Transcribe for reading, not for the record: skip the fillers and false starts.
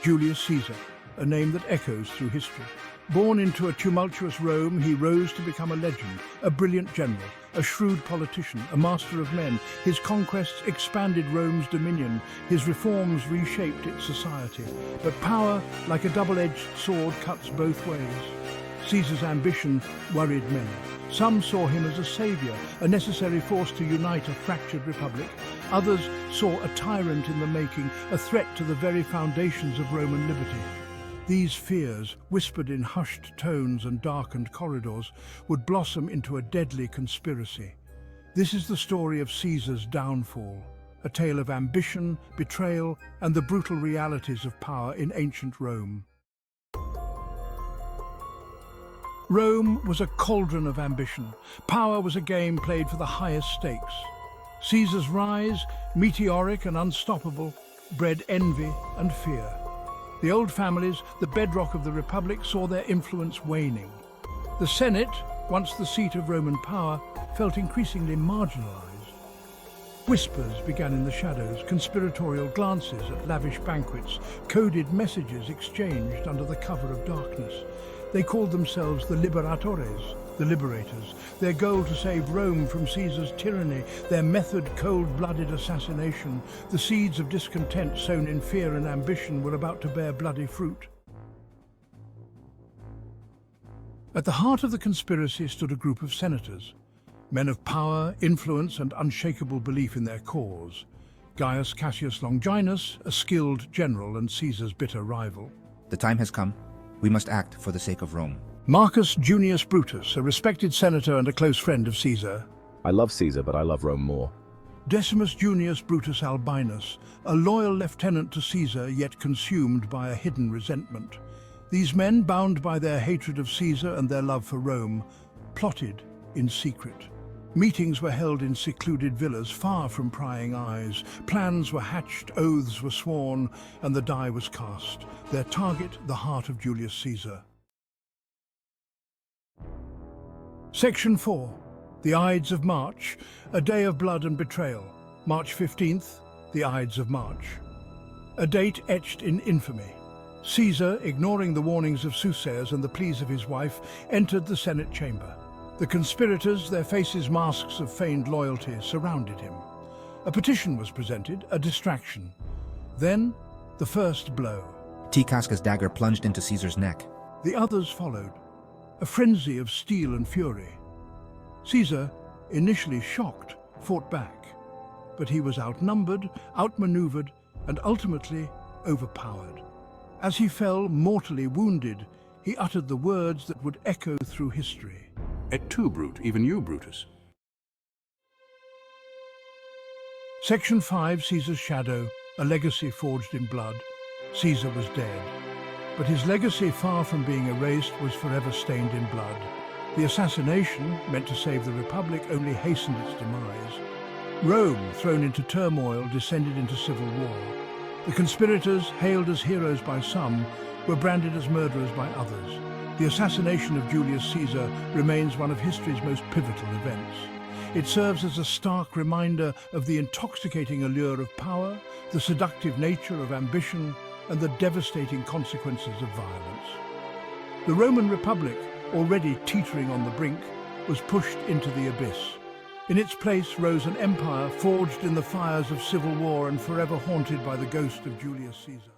Julius Caesar, a name that echoes through history. Born into a tumultuous Rome, he rose to become a legend, a brilliant general, a shrewd politician, a master of men. His conquests expanded Rome's dominion, his reforms reshaped its society. But power, like a double-edged sword, cuts both ways. Caesar's ambition worried many. Some saw him as a savior, a necessary force to unite a fractured republic. Others saw a tyrant in the making, a threat to the very foundations of Roman liberty. These fears, whispered in hushed tones and darkened corridors, would blossom into a deadly conspiracy. This is the story of Caesar's downfall, a tale of ambition, betrayal, and the brutal realities of power in ancient Rome. Rome was a cauldron of ambition. Power was a game played for the highest stakes. Caesar's rise, meteoric and unstoppable, bred envy and fear. The old families, the bedrock of the Republic, saw their influence waning. The Senate, once the seat of Roman power, felt increasingly marginalized. Whispers began in the shadows, conspiratorial glances at lavish banquets, coded messages exchanged under the cover of darkness. They called themselves the Liberatores, the liberators, their goal to save Rome from Caesar's tyranny, their method cold-blooded assassination. The seeds of discontent sown in fear and ambition were about to bear bloody fruit. At the heart of the conspiracy stood a group of senators, men of power, influence, and unshakable belief in their cause. Gaius Cassius Longinus, a skilled general and Caesar's bitter rival. The time has come. We must act for the sake of Rome. Marcus Junius Brutus, a respected senator and a close friend of Caesar. I love Caesar, but I love Rome more. Decimus Junius Brutus Albinus, a loyal lieutenant to Caesar, yet consumed by a hidden resentment. These men, bound by their hatred of Caesar and their love for Rome, plotted in secret. Meetings were held in secluded villas, far from prying eyes. Plans were hatched, oaths were sworn, and the die was cast. Their target, the heart of Julius Caesar. Section 4. The Ides of March, a day of blood and betrayal. March 15th, the Ides of March. A date etched in infamy. Caesar, ignoring the warnings of soothsayers and the pleas of his wife, entered the Senate chamber. The conspirators, their faces masks of feigned loyalty, surrounded him. A petition was presented, a distraction. Then, the first blow. T. Casca's dagger plunged into Caesar's neck. The others followed, a frenzy of steel and fury. Caesar, initially shocked, fought back. But he was outnumbered, outmaneuvered, and ultimately overpowered. As he fell, mortally wounded, he uttered the words that would echo through history. Et tu, Brute, even you, Brutus. Section 5, Caesar's shadow, a legacy forged in blood. Caesar was dead. But his legacy, far from being erased, was forever stained in blood. The assassination, meant to save the Republic, only hastened its demise. Rome, thrown into turmoil, descended into civil war. The conspirators, hailed as heroes by some, were branded as murderers by others. The assassination of Julius Caesar remains one of history's most pivotal events. It serves as a stark reminder of the intoxicating allure of power, the seductive nature of ambition, and the devastating consequences of violence. The Roman Republic, already teetering on the brink, was pushed into the abyss. In its place rose an empire forged in the fires of civil war and forever haunted by the ghost of Julius Caesar.